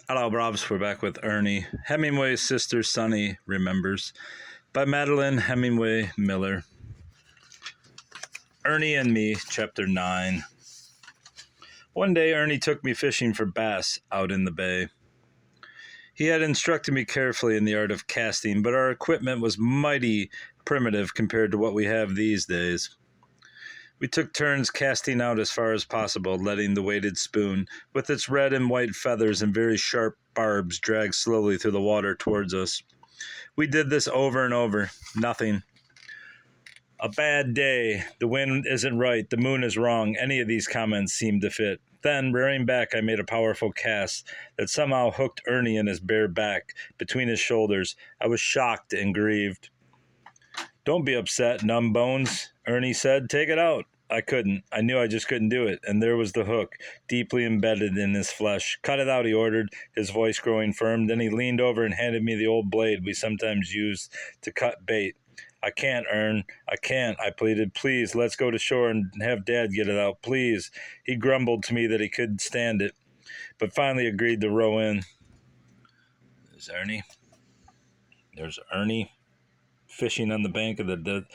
Hello, Robs. We're back with Ernie. Hemingway's sister, Sonny, remembers. By Madelaine Hemingway Miller. Ernie and Me, Chapter 9. One day, Ernie took me fishing for bass out in the bay. He had instructed me carefully in the art of casting, but our equipment was mighty primitive compared to what we have these days. We took turns casting out as far as possible, letting the weighted spoon, with its red and white feathers and very sharp barbs, drag slowly through the water towards us. We did this over and over. Nothing. A bad day. The wind isn't right. The moon is wrong. Any of these comments seemed to fit. Then, rearing back, I made a powerful cast that somehow hooked Ernie in his bare back, between his shoulders. I was shocked and grieved. "Don't be upset, numb bones," Ernie said. "Take it out." I couldn't. I knew I just couldn't do it, and there was the hook, deeply embedded in his flesh. "Cut it out," he ordered, his voice growing firm. Then he leaned over and handed me the old blade we sometimes used to cut bait. "I can't, Ern. I can't," I pleaded. "Please, let's go to shore and have Dad get it out. Please." He grumbled to me that he couldn't stand it, but finally agreed to row in. There's Ernie. There's Ernie. Fishing on the bank of the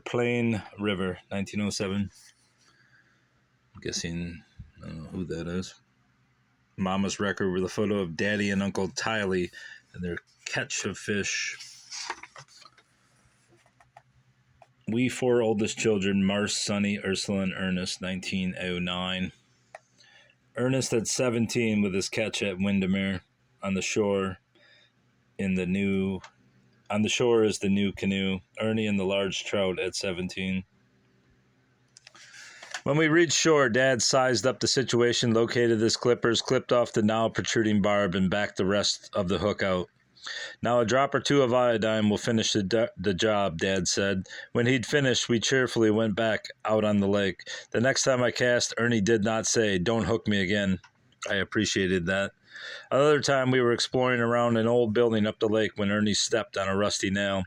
Plain River, 1907. I'm guessing, I don't know who that is. Mama's record with a photo of Daddy and Uncle Tiley and their catch of fish. We four oldest children, Mars, Sonny, Ursula, and Ernest, 1909. Ernest at 17 with his catch at Windermere. On the shore is the new canoe. Ernie and the large trout at 17. When we reached shore, Dad sized up the situation, located his clippers, clipped off the now protruding barb, and backed the rest of the hook out. "Now a drop or two of iodine will finish the job," Dad said. When he'd finished, we cheerfully went back out on the lake. The next time I cast, Ernie did not say, "Don't hook me again." I appreciated that. Another time we were exploring around an old building up the lake when Ernie stepped on a rusty nail.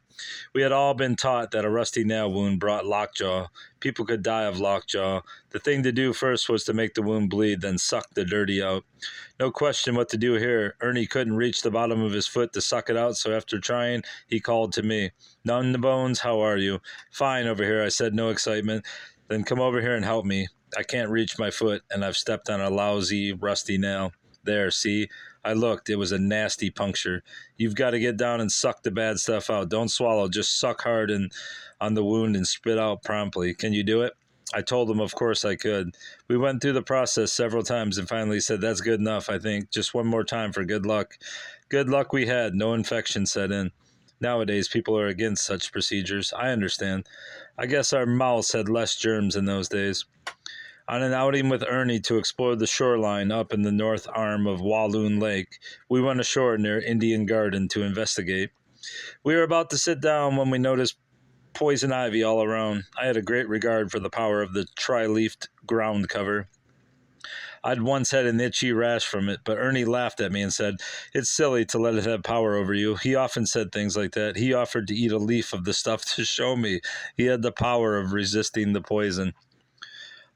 We had all been taught that a rusty nail wound brought lockjaw. People could die of lockjaw. The thing to do first was to make the wound bleed, then suck the dirty out. No question what to do here. Ernie couldn't reach the bottom of his foot to suck it out, so after trying, he called to me. "Numb the bones, how are you?" "Fine over here," I said, no excitement. "Then come over here and help me. I can't reach my foot, and I've stepped on a lousy, rusty nail. There, see?" I looked. It was a nasty puncture. "You've got to get down and suck the bad stuff out. Don't swallow. Just suck hard on the wound and spit out promptly. Can you do it?" I told him of course I could. We went through the process several times and finally said, "That's good enough, I think. Just one more time for good luck." Good luck we had. No infection set in. Nowadays, people are against such procedures. I understand. I guess our mouths had less germs in those days. On an outing with Ernie to explore the shoreline up in the north arm of Walloon Lake, we went ashore near Indian Garden to investigate. We were about to sit down when we noticed poison ivy all around. I had a great regard for the power of the tri-leafed ground cover. I'd once had an itchy rash from it, but Ernie laughed at me and said, "It's silly to let it have power over you." He often said things like that. He offered to eat a leaf of the stuff to show me he had the power of resisting the poison.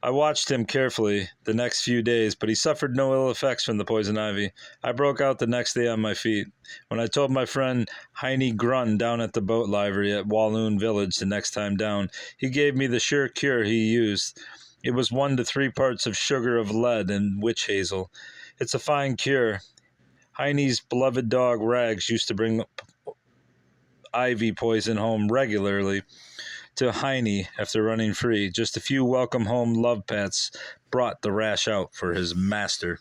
I watched him carefully the next few days, but he suffered no ill effects from the poison ivy. I broke out the next day on my feet. When I told my friend Heine Grun down at the boat livery at Walloon Village the next time down, he gave me the sure cure he used. It was 1 to 3 parts of sugar of lead and witch hazel. It's a fine cure. Heine's beloved dog Rags used to bring ivy poison home regularly to Heine after running free. Just a few welcome home love pats brought the rash out for his master.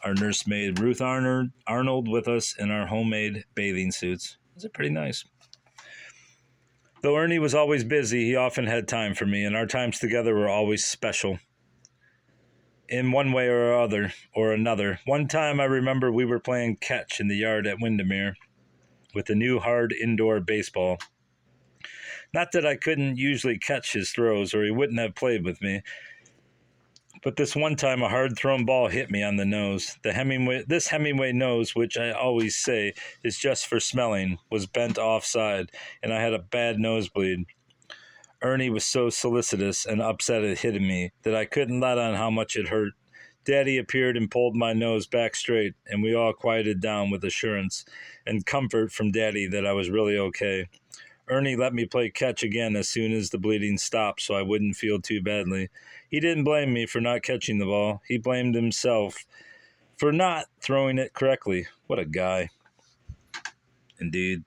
Our nursemaid Ruth Arnold with us in our homemade bathing suits. Is it pretty nice? Though Ernie was always busy, he often had time for me, and our times together were always special. In one way or another. One time I remember we were playing catch in the yard at Windermere with the new hard indoor baseball. Not that I couldn't usually catch his throws or he wouldn't have played with me, but this one time a hard-thrown ball hit me on the nose. This Hemingway nose, which I always say is just for smelling, was bent offside, and I had a bad nosebleed. Ernie was so solicitous and upset at hitting me that I couldn't let on how much it hurt Daddy appeared and pulled my nose back straight, and we all quieted down with assurance and comfort from Daddy that I was really okay. Ernie let me play catch again as soon as the bleeding stopped so I wouldn't feel too badly. He didn't blame me for not catching the ball. He blamed himself for not throwing it correctly. What a guy. Indeed.